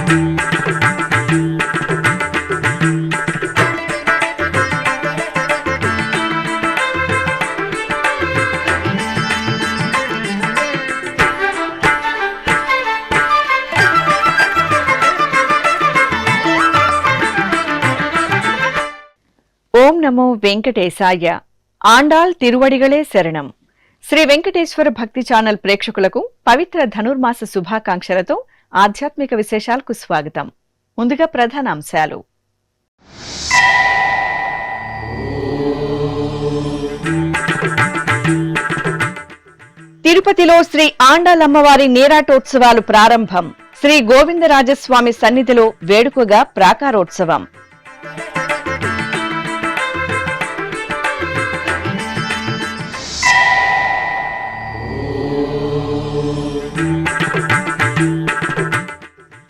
ఓం నమో వెంకటేశాయ. ఆండాళ్ తిరువడిగళే శరణం. శ్రీ వెంకటేశ్వర భక్తి ఛానల్ ప్రేక్షకులకు పవిత్ర ధనుర్మాస శుభాకాంక్షలతో ఆధ్యాత్మిక విశేషాలకు స్వాగతం. ముందుగా ప్రధానాంశాలు. తిరుపతిలో శ్రీ ఆండాళ్ అమ్మవారి నీరాటోత్సవాలు ప్రారంభం. శ్రీ గోవిందరాజస్వామి సన్నిధిలో వేడుకగా ప్రాకారోత్సవం.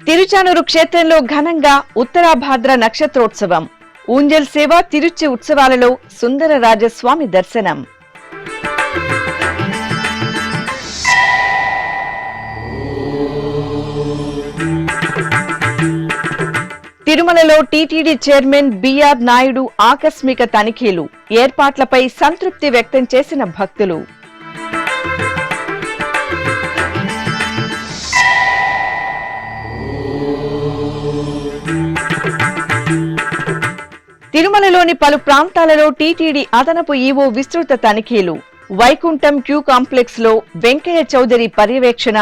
తిరుచానూరు క్షేత్రంలో ఘనంగా ఉత్తరాభాద్ర నక్షత్రోత్సవం. ఊంజల్ సేవ, తిరుచి ఉత్సవాలలో సుందర రాజస్వామి దర్శనం. తిరుమలలో టీటీడీ చైర్మన్ బిఆర్ నాయుడు ఆకస్మిక తనిఖీలు. ఏర్పాట్లపై సంతృప్తి వ్యక్తం చేసిన భక్తులు. తిరుమలలోని పలు ప్రాంతాలలో టీటీడీ అదనపు ఈవో విస్తృత తనిఖీలు. వైకుంఠం క్యూ కాంప్లెక్స్ లో వెంకయ్య చౌదరి పర్యవేక్షణ,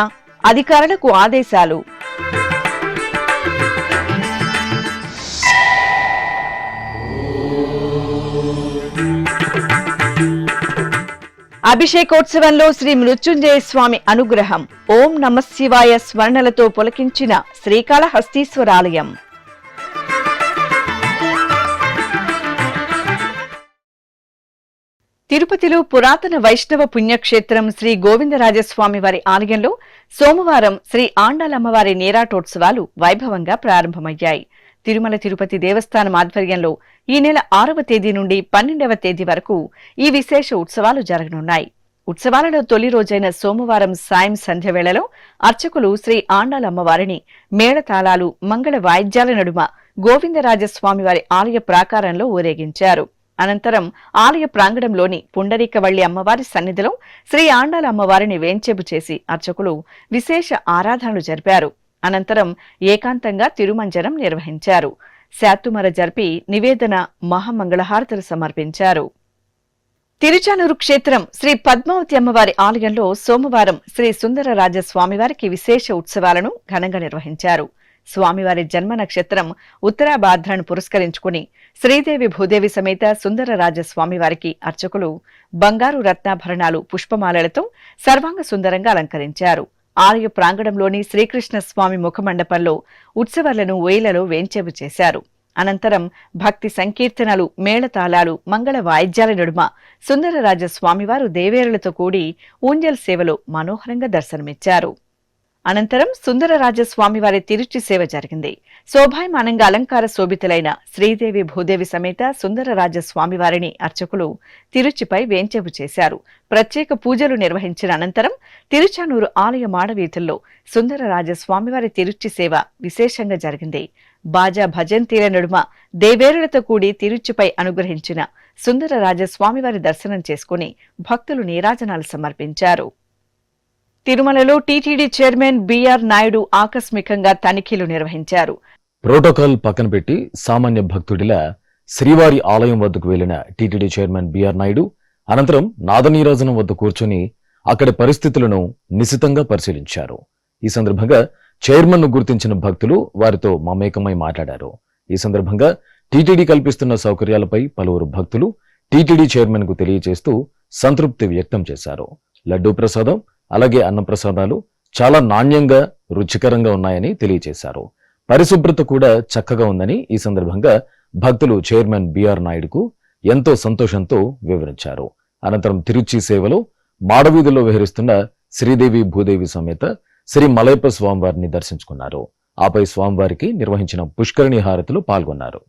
అధికారులకు ఆదేశాలు. అభిషేకోత్సవంలో శ్రీ మృత్యుంజయ స్వామి అనుగ్రహం. ఓం నమశివాయ స్వర్ణలతో పులకించిన శ్రీకాళహస్తీశ్వరాలయం. తిరుపతిలో పురాతన వైష్ణవ పుణ్యక్షేత్రం శ్రీ గోవిందరాజస్వామి వారి ఆలయంలో సోమవారం శ్రీ ఆండాళ్ అమ్మవారి నీరాటోత్సవాలు వైభవంగా ప్రారంభమయ్యాయి. తిరుమల తిరుపతి దేవస్థానం ఆధ్వర్యంలో ఈ నెల 6వ తేదీ నుండి 12వ తేదీ వరకు ఈ విశేష ఉత్సవాలు జరగనున్నాయి. ఉత్సవాలలో తొలి రోజైన సోమవారం సాయం సంధ్య వేళలో అర్చకులు శ్రీ ఆండాళ్ అమ్మవారిని మేళతాళాలు, మంగళ వాయిద్యాల నడుమ గోవిందరాజస్వామి వారి ఆలయ ప్రాకారంలో ఊరేగించారు. అనంతరం ఆలయ ప్రాంగణంలోని పుండరీకవళ్లి అమ్మవారి సన్నిధిలో శ్రీ ఆండాళ్ అమ్మవారిని వేంచేపు చేసి అర్చకులు విశేష ఆరాధనలు జరిపారు. అనంతరం ఏకాంతంగా తిరుమంజనం నిర్వహించారు. శాతుమర జరిపి నివేదన, మహామంగళహారతులు సమర్పించారు. తిరుచానూరు క్షేత్రం శ్రీ పద్మావతి అమ్మవారి ఆలయంలో సోమవారం శ్రీ సుందర రాజస్వామివారికి విశేష ఉత్సవాలను ఘనంగా నిర్వహించారు. స్వామివారి జన్మ నక్షత్రం ఉత్తరాభాద్రను పురస్కరించుకుని శ్రీదేవి భూదేవి సమేత సుందర రాజస్వామివారికి అర్చకులు బంగారు రత్నాభరణాలు, పుష్పమాలలతో సర్వాంగ సుందరంగా అలంకరించారు. ఆలయ ప్రాంగణంలోని శ్రీకృష్ణ స్వామి ముఖమండపంలో ఉత్సవాలను ఓయిలలో వేంచేపు చేశారు. అనంతరం భక్తి సంకీర్తనలు, మేళతాళాలు, మంగళ వాయిద్యాల నడుమ సుందరరాజస్వామివారు దేవేరులతో కూడి ఊంజల్ సేవలో మనోహరంగా దర్శనమిచ్చారు. అనంతరం సుందరరాజస్వామివారి తిరుచి సేవ జరిగింది. శోభాయమానంగా అలంకార శోభితులైన శ్రీదేవి భూదేవి సమేత సుందరరాజస్వామివారిని అర్చకులు తిరుచిపై వేంచేపు చేశారు. ప్రత్యేక పూజలు నిర్వహించిన అనంతరం తిరుచానూరు ఆలయ మాడవీధుల్లో సుందరరాజస్వామివారి తిరుచి సేవ విశేషంగా జరిగింది. బాజా భజంతీల నడుమ దేవేరులతో కూడి తిరుచిపై అనుగ్రహించిన సుందరరాజస్వామివారి దర్శనం చేసుకుని భక్తులు నీరాజనాలు సమర్పించారు. తిరుమలలో టీటీడీ చైర్మన్ బిఆర్ నాయుడు ఆకస్మికంగా తనిఖీలు నిర్వహించారు. ప్రోటోకాల్ పక్కన పెట్టి సామాన్య భక్తుడిలా శ్రీవారి ఆలయం వద్దకు వెళ్లిన టీటీడీ చైర్మన్ బిఆర్ నాయుడు అనంతరం నాదనీరాజనం వద్ద కూర్చొని అక్కడి పరిస్థితులను నిశితంగా పరిశీలించారు. ఈ సందర్భంగా చైర్మన్ ను గుర్తించిన భక్తులు వారితో మమేకమై మాట్లాడారు. ఈ సందర్భంగా టీటీడీ కల్పిస్తున్న సౌకర్యాలపై పలువురు భక్తులు టీటీడీ చైర్మన్ కు తెలియజేస్తూ సంతృప్తి వ్యక్తం చేశారు. లడ్డూ ప్రసాదం, అలాగే అన్నప్రసాదాలు చాలా నాణ్యంగా, రుచికరంగా ఉన్నాయని తెలియజేశారు. పరిశుభ్రత కూడా చక్కగా ఉందని ఈ సందర్భంగా భక్తులు చైర్మన్ బిఆర్ నాయుడుకు ఎంతో సంతోషంతో వివరించారు. అనంతరం తిరుచి సేవలో మాడవీధుల్లో విహరిస్తున్న శ్రీదేవి భూదేవి సమేత శ్రీ మలయప్ప స్వామివారిని దర్శించుకున్నారు. ఆపై స్వామివారికి నిర్వహించిన పుష్కరిణి హారతిలో పాల్గొన్నారు.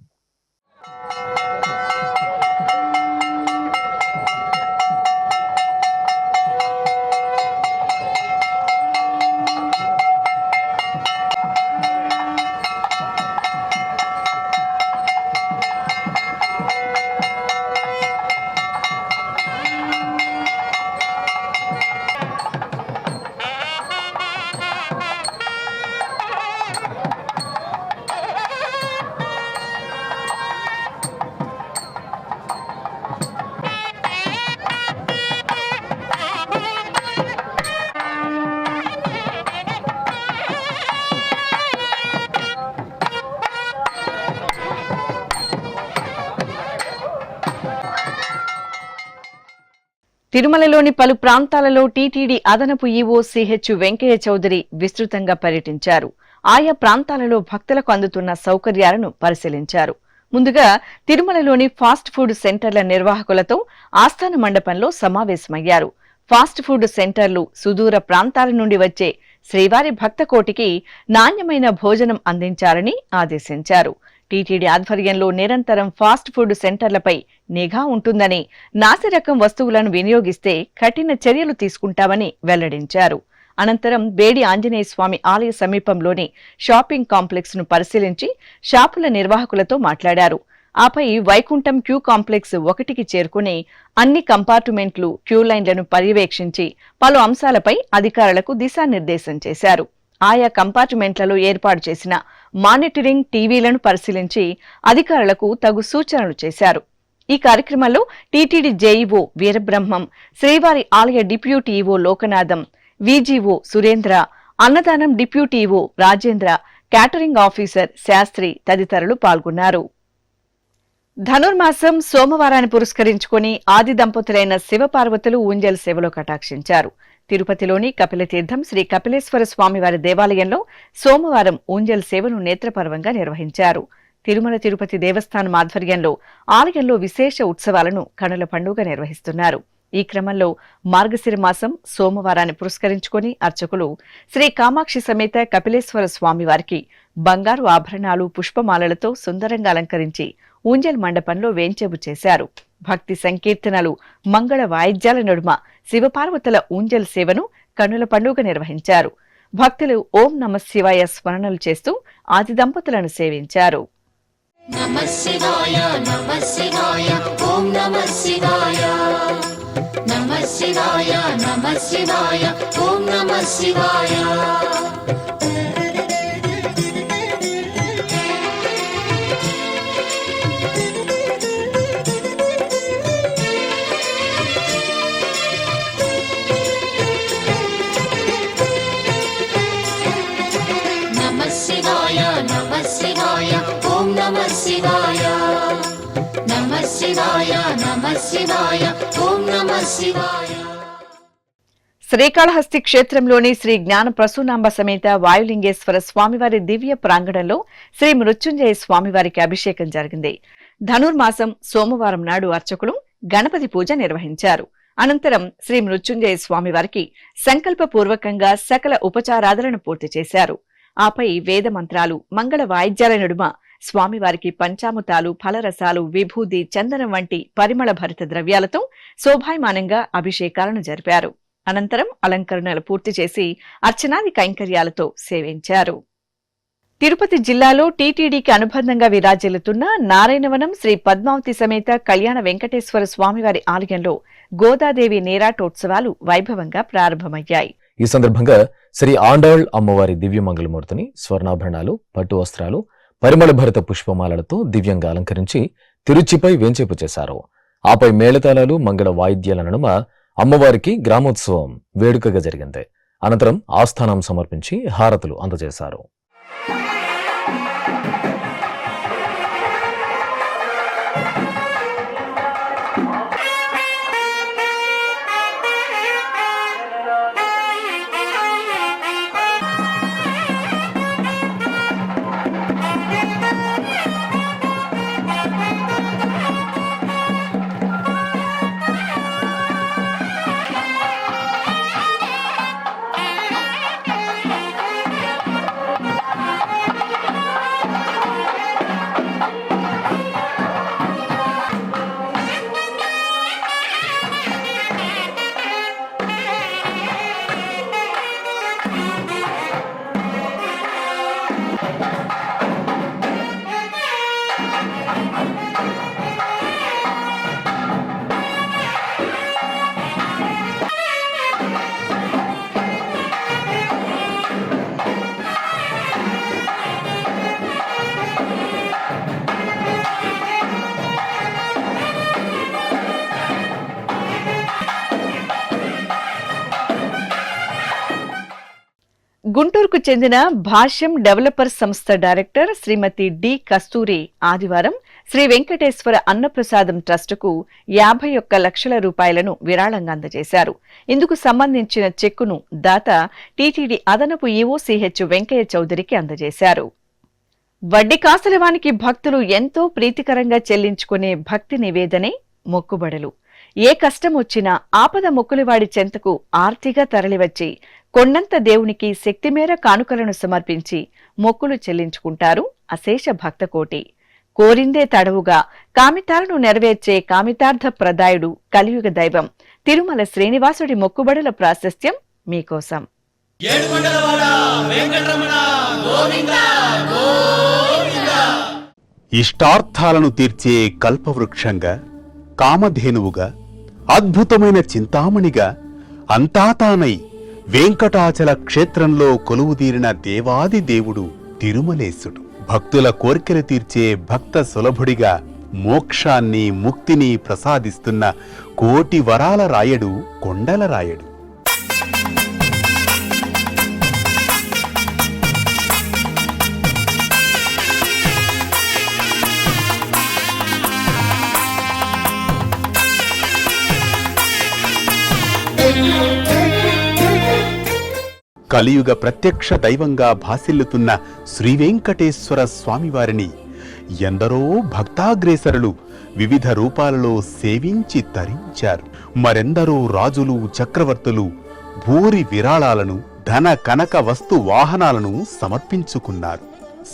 తిరుమలలోని పలు ప్రాంతాలలో టీటీడీ అదనపు ఈవో సిహెచ్ వెంకయ్య చౌదరి విస్తృతంగా పర్యటించారు. ఆయా ప్రాంతాలలో భక్తులకు అందుతున్న సౌకర్యాలను పరిశీలించారు. ముందుగా తిరుమలలోని ఫాస్ట్ ఫుడ్ సెంటర్ల నిర్వాహకులతో ఆస్థాన మండపంలో సమావేశమయ్యారు. ఫాస్ట్ ఫుడ్ సెంటర్లు సుదూర ప్రాంతాల నుండి వచ్చే శ్రీవారి భక్తకోటికి నాణ్యమైన భోజనం అందించాలని ఆదేశించారు. టీటీడీ ఆధ్వర్యంలో నిరంతరం ఫాస్ట్ ఫుడ్ సెంటర్లపై నిఘా ఉంటుందని, నాసిరకం వస్తువులను వినియోగిస్తే కఠిన చర్యలు తీసుకుంటామని వెల్లడించారు. అనంతరం బేడి ఆంజనేయ స్వామి ఆలయ సమీపంలోని షాపింగ్ కాంప్లెక్స్ ను పరిశీలించి షాపుల నిర్వాహకులతో మాట్లాడారు. ఆపై వైకుంఠం క్యూ కాంప్లెక్స్ 1కి చేరుకుని అన్ని కంపార్ట్మెంట్లు, క్యూ లైన్లను పర్యవేక్షించి పలు అంశాలపై అధికారులకు దిశానిర్దేశం చేశారు. ఆయా కంపార్ట్మెంట్లలో ఏర్పాటు చేసిన మానిటరింగ్ టీవీలను పరిశీలించి అధికారులకు తగు సూచనలు చేశారు. ఈ కార్యక్రమంలో టీటీడీ జేఈఓ వీరబ్రహ్మం, శ్రీవారి ఆలయ deputy EO Lokanatham, VGO Surendra, అన్నదానం deputy EO Rajendra, catering officer Sastri తదితరులు పాల్గొన్నారు. ధనుర్మాసం సోమవారాన్ని పురస్కరించుకుని ఆది దంపతులైన శివపార్వతులు ఊంజల్ సేవలో కటాక్షించారు. తిరుపతిలోని కపిలతీర్థం శ్రీ కపిలేశ్వర స్వామివారి దేవాలయంలో సోమవారం ఊంజల్ సేవను నేత్రపర్వంగా నిర్వహించారు. తిరుమల తిరుపతి దేవస్థానం ఆధ్వర్యంలో ఆలయంలో విశేష ఉత్సవాలను కనుల పండుగ నిర్వహిస్తున్నారు. ఈ క్రమంలో మార్గశిర మాసం సోమవారాన్ని పురస్కరించుకుని అర్చకులు శ్రీ కామాక్షి సమేత కపిలేశ్వర స్వామివారికి బంగారు ఆభరణాలు, పుష్పమాలలతో సుందరంగా అలంకరించి ఊంజల్ మండపంలో వేంచేపు చేశారు. భక్తి సంకీర్తనలు, మంగళ వాయిద్యాల నడుమ శివపార్వతుల ఊంజల్ సేవను కన్నుల పండుగ నిర్వహించారు. భక్తులు ఓం నమః శివాయ స్మరణలు చేస్తూ ఆది దంపతులను సేవించారు. నమః శివాయ నమః శివాయ ఓం నమః శివాయ నమః శివాయ నమః శివాయ ఓం నమః శివాయ. నమః శివాయ నమః శివాయ ఓం నమః శివాయ నమః శివాయ నమః శివాయ ఓం నమః శివాయ. శ్రీకాళహస్తి క్షేత్రంలోని శ్రీ జ్ఞాన ప్రసూనాంబ సమేత వాయులింగేశ్వర స్వామివారి దివ్య ప్రాంగణంలో శ్రీ మృత్యుంజయ స్వామివారికి అభిషేకం జరిగింది. ధనుర్మాసం సోమవారం నాడు అర్చకులు గణపతి పూజ నిర్వహించారు. అనంతరం శ్రీ మృత్యుంజయ స్వామివారికి సంకల్పపూర్వకంగా సకల ఉపచారాదరణ పూర్తి చేశారు. ఆపై వేద మంత్రాలు, మంగళ వాయిద్యాల నడుమ స్వామివారికి పంచామృతాలు, ఫలరసాలు, విభూది, చందనం వంటి పరిమళ భరిత ద్రవ్యాలతో శోభాయమానంగా అభిషేకాలను జరిపారు. అనంతరం అలంకరణలు పూర్తి చేసి అర్చనాది కైంకర్యాలతో సేవించారు. తిరుపతి జిల్లాలో టీటీడీకి అనుబంధంగా విరాజిల్లుతున్న నారాయణవనం శ్రీ పద్మావతి సమేత కళ్యాణ వెంకటేశ్వర స్వామివారి ఆలయంలో గోదాదేవి నేరాటోత్సవాలు వైభవంగా ప్రారంభమయ్యాయి. ఈ సందర్భంగా శ్రీ ఆండాళ్ అమ్మవారి దివ్యమంగళమూర్తిని స్వర్ణాభరణాలు, పట్టు వస్త్రాలు, పరిమళ భరిత పుష్పమాలలతో దివ్యంగా అలంకరించి తిరుచిపై వేంచేపు చేశారు. ఆపై మేళతాళాలు, మంగళ వాయిద్యాల నడుమ అమ్మవారికి గ్రామోత్సవం వేడుకగా జరిగింది. అనంతరం ఆస్థానం సమర్పించి హారతులు అందజేశారు. గుంటూరుకు చెందిన భాష్యం డెవలపర్స్ సంస్థ డైరెక్టర్ శ్రీమతి డి కస్తూరి ఆదివారం శ్రీ వెంకటేశ్వర అన్నప్రసాదం ట్రస్టుకు 51 లక్షల రూపాయలను విరాళంగా అందజేశారు. ఇందుకు సంబంధించిన చెక్కును దాత టీటీడీ అదనపు ఈవో సిహెచ్ వెంకయ్య చౌదరికి అందజేశారు. వడ్డీ కాసలవానికి భక్తులు ఎంతో ప్రీతికరంగా చెల్లించుకునే భక్తి నివేదనే మొక్కుబడులు. ఏ కష్టం వచ్చినా ఆపద మొక్కులవాడి చెంతకు ఆర్తిగా తరలివచ్చి కొండంత దేవునికి శక్తిమేర కానుకలను సమర్పించి మొక్కులు చెల్లించుకుంటారు అశేష భక్తకోటి. కోరిందే తడవుగా కామితాలను నెరవేర్చే కామితార్థ ప్రదాయుడు కలియుగ దైవం తిరుమల శ్రీనివాసుడి మొక్కుబడుల ప్రాశస్త్యం మీకోసం. ఇష్టార్థాలను తీర్చే కల్పవృక్షంగా, కామధేనువుగా, అద్భుతమైన చింతామణిగా అంతా తానై వెంకటాచల క్షేత్రంలో కొలువుదీరిన దేవాది దేవుడు తిరుమలేశుడు. భక్తుల కోర్కెలు తీర్చే భక్త సులభుడిగా మోక్షాన్ని ముక్తిని ప్రసాదిస్తున్న కోటి వరాల రాయడు కొండల రాయడు. కలియుగ ప్రత్యక్ష దైవంగా భాసిల్లుతున్న శ్రీవెంకటేశ్వర స్వామివారిని ఎందరో భక్తాగ్రేసరులు వివిధ రూపాలలో సేవించి తరించారు. మరెందరో రాజులు, చక్రవర్తులు భూరి విరాళాలను, ధన కనక వస్తు వాహనాలను సమర్పించుకున్నారు.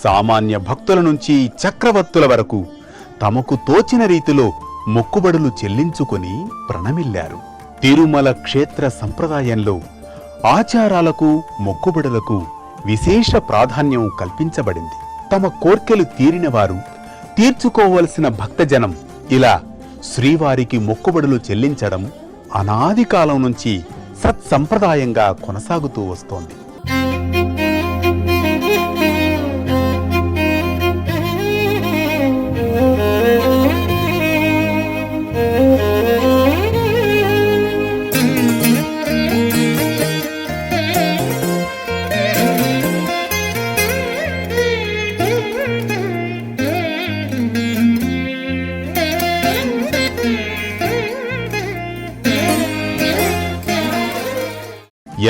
సామాన్య భక్తుల నుంచి చక్రవర్తుల వరకు తమకు తోచిన రీతిలో మొక్కుబడులు చెల్లించుకుని ప్రణమిల్లారు. తిరుమల క్షేత్ర సంప్రదాయంలో ఆచారాలకు, మొక్కుబడులకు విశేష ప్రాధాన్యం కల్పించబడింది. తమ కోర్కెలు తీరినవారు, తీర్చుకోవలసిన భక్తజనం ఇలా శ్రీవారికి మొక్కుబడులు చెల్లించడం అనాది కాలం నుంచి సత్సంప్రదాయంగా కొనసాగుతూ వస్తోంది.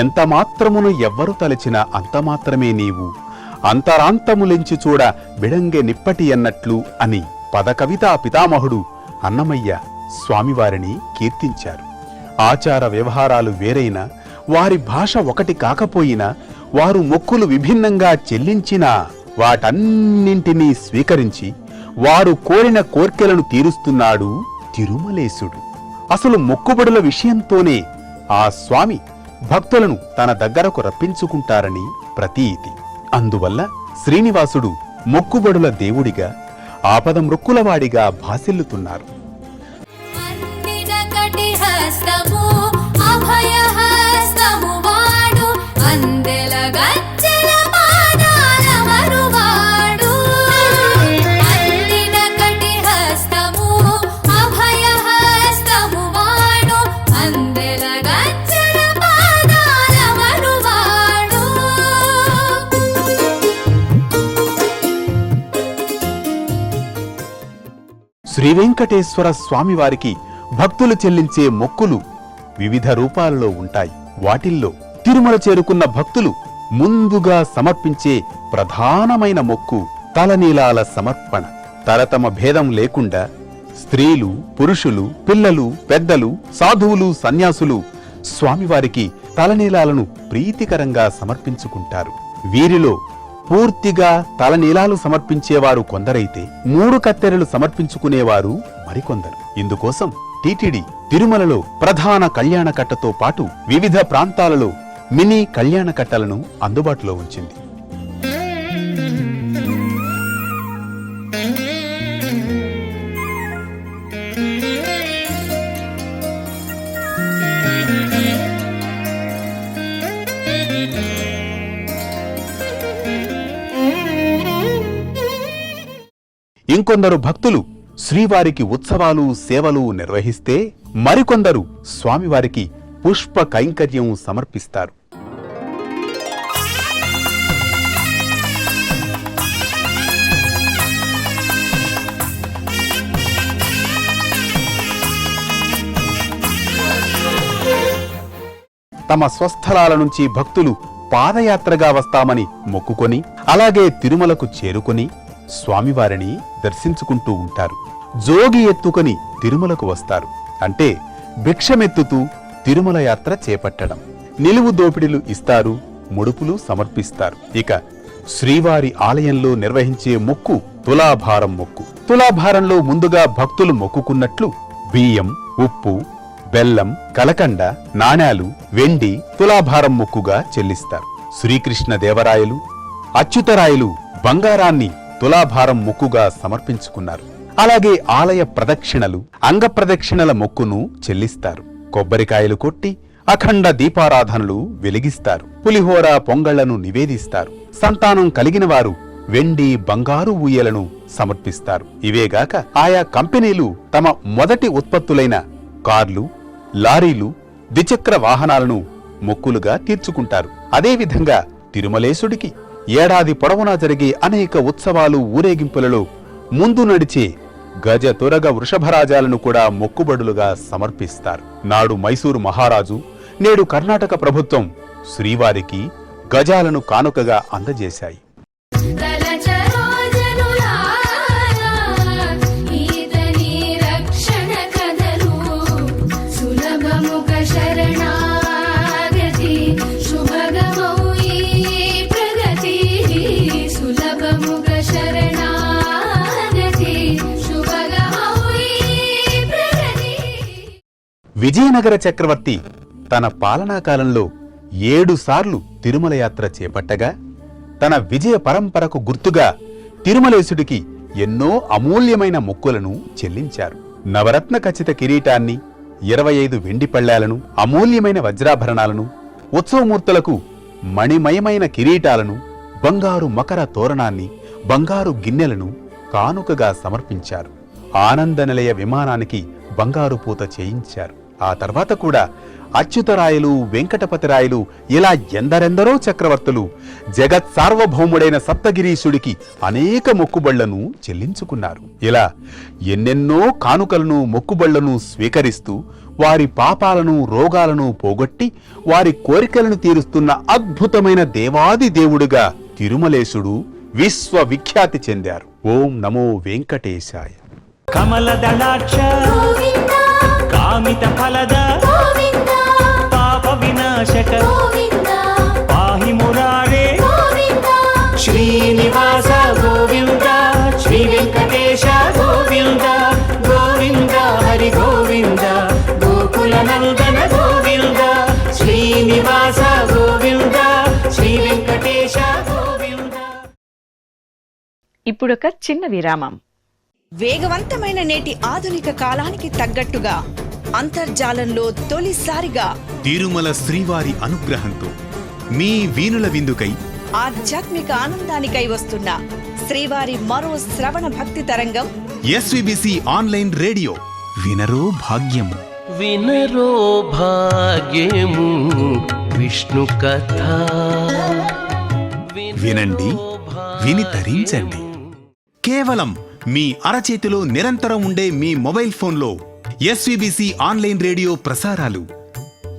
ఎంత మాత్రమును ఎవ్వరు తలచిన అంతమాత్రమే నీవు, అంతరాంతములెంచి చూడ బిడంగె నిప్పటి అన్నట్లు అని పదకవితా పితామహుడు అన్నమయ్య స్వామివారిని కీర్తించారు. ఆచార వ్యవహారాలు వేరైనా, వారి భాష ఒకటి కాకపోయినా, వారు మొక్కులు విభిన్నంగా చెల్లించినా వాటన్నింటినీ స్వీకరించి వారు కోరిన కోర్కెలను తీరుస్తున్నాడు తిరుమలేశుడు. అసలు మొక్కుబడుల విషయంతోనే ఆ స్వామి భక్తులను తన దగ్గరకు రప్పించుకుంటారని ప్రతీతి. అందువల్ల శ్రీనివాసుడు మొక్కుబడుల దేవుడిగా, ఆపద మృక్కులవాడిగా భాసిల్లుతున్నారు. శ్రీవెంకటేశ్వర స్వామివారికి భక్తులు చెల్లించే మొక్కులు వివిధ రూపాలలో ఉంటాయి. వాటిల్లో తిరుమల చేరుకున్న భక్తులు ముందుగా సమర్పించే ప్రధానమైన మొక్కు తలనీలాల సమర్పణ. తరతమ భేదం లేకుండా స్త్రీలు, పురుషులు, పిల్లలు, పెద్దలు, సాధువులు, సన్యాసులు స్వామివారికి తలనీలాలను ప్రీతికరంగా సమర్పించుకుంటారు. వీరిలో పూర్తిగా తలనీలాలు సమర్పించేవారు కొందరైతే 3 కత్తెరలు సమర్పించుకునేవారు మరికొందరు. ఇందుకోసం టీటీడీ తిరుమలలో ప్రధాన కళ్యాణకట్టతో పాటు వివిధ ప్రాంతాలలో మినీ కళ్యాణకట్టలను అందుబాటులో ఉంచింది. ఇంకొందరు భక్తులు శ్రీవారికి ఉత్సవాలు, సేవలు నిర్వహిస్తే మరికొందరు స్వామివారికి పుష్ప కైంకర్యం సమర్పిస్తారు. తమ స్వస్థలాల నుంచి భక్తులు పాదయాత్రగా వస్తామని మొక్కుకొని అలాగే తిరుమలకు చేరుకొని స్వామివారిని దర్శించుకుంటూ ఉంటారు. జోగి ఎత్తుకొని తిరుమలకు వస్తారు. అంటే భిక్షమెత్తుతూ తిరుమల యాత్ర చేపట్టడం. నిలువు దోపిడీలు ఇస్తారు, ముడుపులు సమర్పిస్తారు. ఇక శ్రీవారి ఆలయంలో నిర్వహించే మొక్కు తులాభారం మొక్కు. తులాభారంలో ముందుగా భక్తులు మొక్కుకున్నట్లు బియ్యం, ఉప్పు, బెల్లం, కలకండ, నాణేలు, వెండి తులాభారం మొక్కుగా చెల్లిస్తారు. శ్రీకృష్ణ దేవరాయలు, అచ్యుతరాయలు బంగారాన్ని తులాభారం మొక్కుగా సమర్పించుకున్నారు. అలాగే ఆలయ ప్రదక్షిణలు, అంగప్రదక్షిణల మొక్కును చెల్లిస్తారు. కొబ్బరికాయలు కొట్టి అఖండ దీపారాధనలు వెలిగిస్తారు. పులిహోర, పొంగళ్లను నివేదిస్తారు. సంతానం కలిగిన వారు వెండి, బంగారు ఊయలను సమర్పిస్తారు. ఇవేగాక ఆయా కంపెనీలు తమ మొదటి ఉత్పత్తులైన కార్లు, లారీలు, ద్విచక్ర వాహనాలను మొక్కులుగా తీర్చుకుంటారు. అదేవిధంగా తిరుమలేశుడికి ఏడాది పొడవునా జరిగే అనేక ఉత్సవాలు, ఊరేగింపులలో ముందు నడిచే గజ తురగ వృషభరాజాలను కూడా మొక్కుబడులుగా సమర్పిస్తారు. నాడు మైసూరు మహారాజు, నేడు కర్ణాటక ప్రభుత్వం శ్రీవారికి గజాలను కానుకగా అందజేశాయి. విజయనగర చక్రవర్తి తన పాలనా కాలంలో 7 సార్లు తిరుమల యాత్ర చేపట్టగా తన విజయ పరంపరకు గుర్తుగా తిరుమలేశుడికి ఎన్నో అమూల్యమైన మొక్కులను చెల్లించారు. నవరత్న ఖచ్చిత కిరీటాన్ని, 25 వెండి పళ్ళాలను, అమూల్యమైన వజ్రాభరణాలను, ఉత్సవమూర్తులకు మణిమయమైన కిరీటాలను, బంగారు మకర తోరణాన్ని, బంగారు గిన్నెలను కానుకగా సమర్పించారు. ఆనంద నిలయ విమానానికి బంగారు పూత చేయించారు. ఆ తర్వాత కూడా అచ్యుతరాయలు, వెంకటపతిరాయలు ఇలా ఎందరెందరో చక్రవర్తులు జగత్ సార్వభౌముడైన సప్తగిరీశుడికి అనేక మొక్కుబళ్లను చెల్లించుకున్నారు. ఇలా ఎన్నెన్నో కానుకలను, మొక్కుబళ్లను స్వీకరిస్తూ వారి పాపాలను, రోగాలను పోగొట్టి వారి కోరికలను తీరుస్తున్న అద్భుతమైన దేవాది దేవుడుగా తిరుమలేశుడు విశ్వవిఖ్యాతి చెందారు. ఓం నమో వెంకటేశాయ. కమలదళాక్ష కామిత ఫలద పాప వినాశక పాహి మురారే శ్రీనివాస గోవింద శ్రీ వెంకటేశ గోవింద గోవింద హరి గోవింద గోకుల నందన గోవింద శ్రీనివాస గోవింద శ్రీ వెంకటేశ గోవింద. ఇప్పుడొక చిన్న విరామం. వేగవంతమైన నేటి ఆధునిక కాలానికి తగ్గట్టుగా అంతర్జాలంలో తొలిసారిగా తిరుమల శ్రీవారి అనుగ్రహంతో మీ వీనుల విందుకై ఆధ్యాత్మిక ఆనందానికై వస్తున్న శ్రీవారి మరో శ్రవణ భక్తి తరంగం ఎస్విబిసి ఆన్లైన్ రేడియో. వినరో భాగ్యము, వినరో భాగ్యము విష్ణు కథ. వినండి, విని తరించండి. కేవలం మీ అరచేతిలో నిరంతరం ఉండే మీ మొబైల్ ఫోన్లో ఎస్విబిసి ఆన్లైన్ రేడియో ప్రసారాలు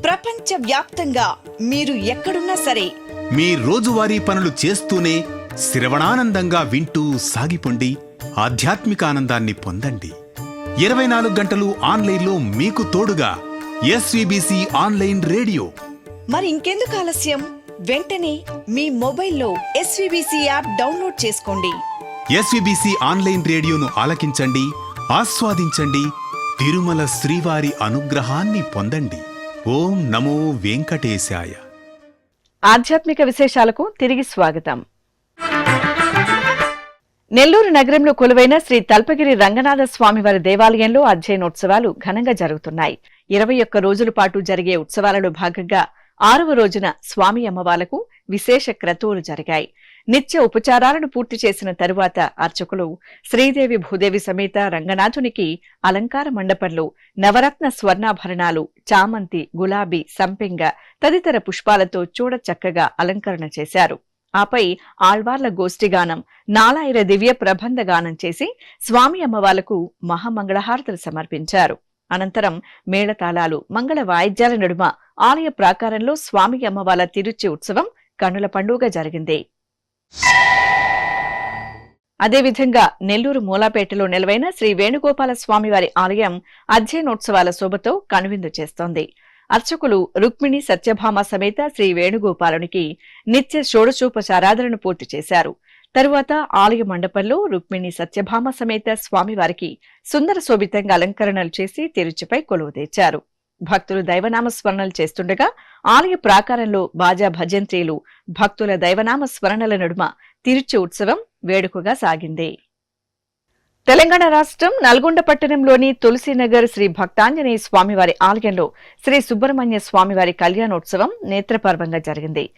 ప్రపంచ వ్యాప్తంగా మీరు ఎక్కడున్నా సరే మీ రోజువారీ పనులు చేస్తూనే శ్రవణానందంగా వింటూ సాగిపోండి. ఆధ్యాత్మిక ఆనందాన్ని పొందండి. 24 గంటలు ఆన్లైన్లో మీకు తోడుగా ఎస్విబిసి ఆన్లైన్ రేడియో. మరి ఇంకెందుకు ఆలస్యం? వెంటనే మీ మొబైల్లో ఎస్విబిసి యాప్ డౌన్లోడ్ చేసుకోండి. ఎస్విబిసి ఆన్లైన్ రేడియోను ఆలకించండి, ఆస్వాదించండి. తిరుమల శ్రీవారి అనుగ్రహాన్ని పొందండి. ఓం నమో వెంకటేశాయ. ఆధ్యాత్మిక విశేషాలకు తిరిగి స్వాగతం. నెల్లూరు నగరంలో కొలువైన శ్రీ తల్పగిరి రంగనాథ స్వామివారి దేవాలయంలో అధ్యయనోత్సవాలు ఘనంగా జరుగుతున్నాయి. 21 రోజుల పాటు జరిగే ఉత్సవాలలో భాగంగా 6వ రోజున స్వామి అమ్మవార్లకు విశేష క్రతువులు జరిగాయి. నిత్య ఉపచారాలను పూర్తి చేసిన తరువాత అర్చకులు శ్రీదేవి భూదేవి సమేత రంగనాథునికి అలంకార మండపంలో నవరత్న స్వర్ణాభరణాలు, చామంతి, గులాబీ, సంపెంగ తదితర పుష్పాలతో చూడచక్కగా అలంకరణ చేశారు. ఆపై ఆళ్వార్ల గోష్ఠిగానం, నాలాయిర దివ్య ప్రబంధ గానం చేసి స్వామి అమ్మవార్లకు మహామంగళహారతులు సమర్పించారు. అనంతరం మేళతాళాలు మంగళ వాయిద్యాల నడుమ ఆలయ ప్రాకారంలో స్వామి అమ్మవార్ల తిరుచి ఉత్సవం కన్నుల పండుగ జరిగింది. అదేవిధంగా నెల్లూరు మూలాపేటలో నిలవైన శ్రీ వేణుగోపాల స్వామివారి ఆలయం అధ్యయనోత్సవాల శోభతో కనువిందు చేస్తోంది. అర్చకులు రుక్మిణి సత్యభామ సమేత శ్రీ వేణుగోపాలునికి నిత్య షోడశోపచారాధనను పూర్తి చేశారు. తరువాత ఆలయ మండపంలో రుక్మిణి సత్యభామ సమేత స్వామివారికి సుందర శోభితంగా అలంకరణలు చేసి తిరుచిపై కొలువు తెచ్చారు. భక్తులు దైవనామ స్మరణలు చేస్తుండగా ఆలయ ప్రాకారంలో బాజా భజంత్రీలు భక్తుల దైవనామ స్మరణల నడుమ తిరుచి ఉత్సవం వేడుకగా సాగింది. తెలంగాణ రాష్ట్రం నల్గొండ పట్టణంలోని తులసీనగర్ శ్రీ భక్తాంజనేయ స్వామివారి ఆలయంలో శ్రీ సుబ్రహ్మణ్య స్వామివారి కళ్యాణోత్సవం నేత్రపర్వంగా జరిగింది.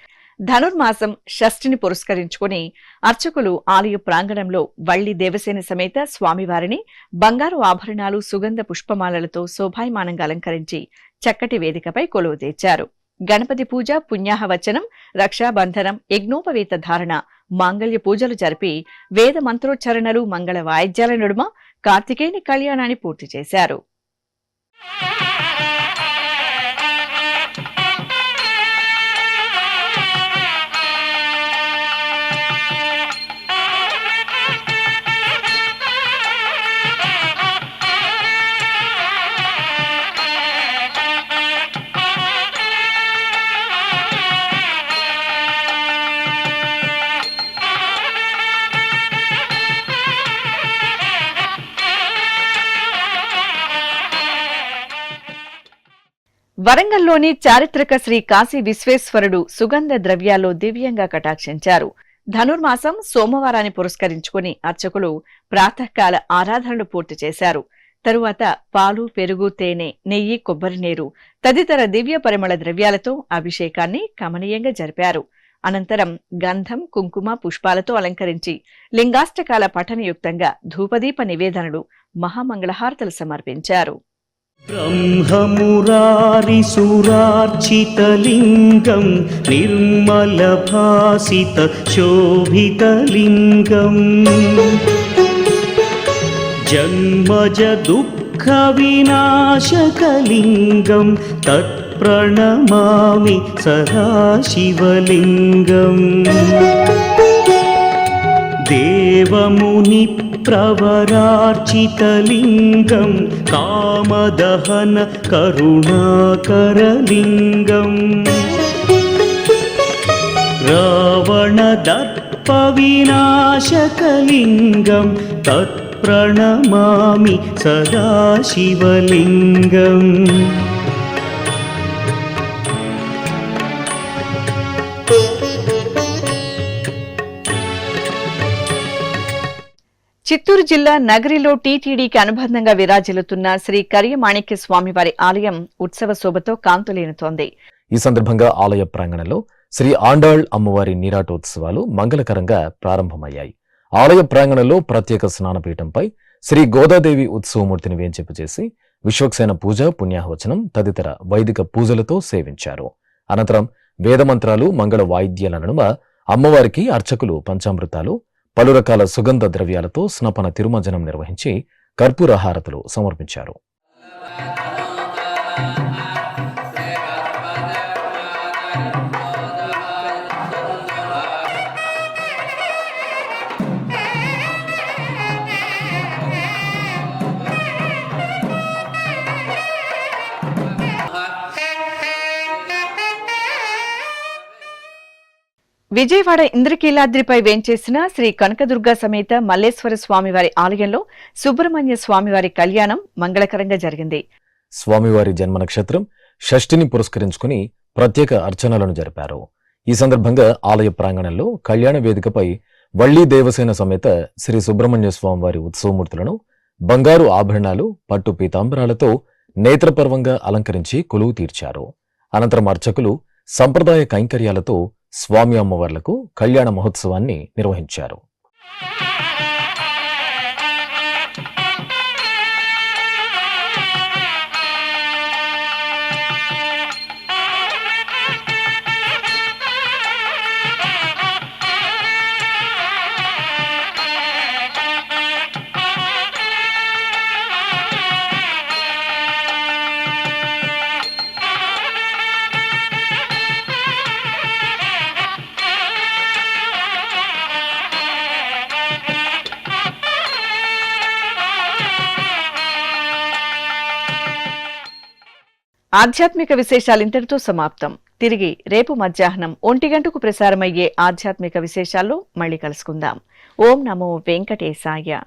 ధనుర్మాసం షష్ఠిని పురస్కరించుకుని అర్చకులు ఆలయ ప్రాంగణంలో వల్లి దేవసేన సమేత స్వామివారిని బంగారు ఆభరణాలు సుగంధ పుష్పమాలలతో శోభాయమానంగా అలంకరించి చక్కటి వేదికపై కొలువు తెచ్చారు. గణపతి పూజ, పుణ్యాహవచనం, రక్షాబంధనం, యజ్ఞోపవీత ధారణ, మాంగళ్య పూజలు జరిపి వేద మంత్రోచ్చరణలు, మంగళ వాయిద్యాల నడుమ కార్తికేయుని కళ్యాణాన్ని పూర్తి చేశారు. వరంగల్లోని చారిత్రక శ్రీ కాశీ విశ్వేశ్వరుడు సుగంధ ద్రవ్యాల్లో దివ్యంగా కటాక్షించారు. ధనుర్మాసం సోమవారాన్ని పురస్కరించుకుని అర్చకులు ప్రాతకాల ఆరాధనలు పూర్తి చేశారు. తరువాత పాలు, పెరుగు, తేనె, నెయ్యి, కొబ్బరి నీరు తదితర దివ్య పరిమళ ద్రవ్యాలతో అభిషేకాన్ని కమనీయంగా జరిపారు. అనంతరం గంధం, కుంకుమ, పుష్పాలతో అలంకరించి లింగాష్టకాల పఠనయుక్తంగా ధూపదీప నివేదనలు, మహామంగళహారతలు సమర్పించారు. బ్రహ్మమురారిసురార్చితలింగం నిర్మలభాసిత శోభితలింగం జన్మజ దుఃఖ వినాశకలింగం తత్ప్రణమామి సదాశివలింగం దేవముని ప్రవరార్చితలింగం కామదహన కరుణాకరలింగం రావణదర్ప వినాశకలింగం తత్ప్రణమామి సదాశివలింగం చిత్తూరు జిల్లా నగరిలో టీటీడీకి అనుబంధంగా విరాజిల్లుతున్న శ్రీ కరియమాణిక్య స్వామివారి ఆలయం ఉత్సవ శోభతో కాంతులేనుతోంది. ఈ సందర్భంగా ఆలయ ప్రాంగణంలో శ్రీ ఆండాళ్ అమ్మవారి నీరాటోత్సవాలు మంగళకరంగా ప్రారంభమయ్యాయి. ఆలయ ప్రాంగణంలో ప్రత్యేక స్నానపీఠంపై శ్రీ గోదాదేవి ఉత్సవమూర్తిని వేంచేపు చేసి విశ్వక్సేన పూజ, పుణ్యాహవచనం తదితర వైదిక పూజలతో సేవించారు. అనంతరం వేదమంత్రాలు, మంగళ వాయిద్యాల నడుమ అమ్మవారికి అర్చకులు పంచామృతాలు, పలు రకాల సుగంధ ద్రవ్యాలతో స్నపన తిరుమంజనం నిర్వహించి కర్పూర హారతులు సమర్పించారు. విజయవాడ ఇంద్రకీలాద్రిపై వేంచేసిన శ్రీ కనకదుర్గ సమేత మల్లేశ్వర స్వామివారి ఆలయంలో సుబ్రహ్మణ్య స్వామివారి కళ్యాణం మంగళకరంగా జరిగింది. స్వామివారి జన్మ నక్షత్రం షష్ఠిని పురస్కరించుకుని ప్రత్యేక అర్చనలను జరిపారు. ఈ సందర్భంగా ఆలయ ప్రాంగణంలో కళ్యాణ వేదికపై వల్లి దేవసేన సమేత శ్రీ సుబ్రహ్మణ్య స్వామివారి ఉత్సవమూర్తులను బంగారు ఆభరణాలు, పట్టు పీతాంబరాలతో నేత్రపర్వంగా అలంకరించి కొలువు తీర్చారు. అనంతరం అర్చకులు సంప్రదాయ కైంకర్యాలతో స్వామి అమ్మవార్లకు కళ్యాణ మహోత్సవాన్ని నిర్వహించారు. ఆధ్యాత్మిక విశేషాలు ఇంతటితో సమాప్తం. తిరిగి రేపు మధ్యాహ్నం 1 గంటకు ప్రసారమయ్యే ఆధ్యాత్మిక విశేషాల్లో మళ్ళీ కలుసుకుందాం. ఓం నమో వెంకటేశాయ.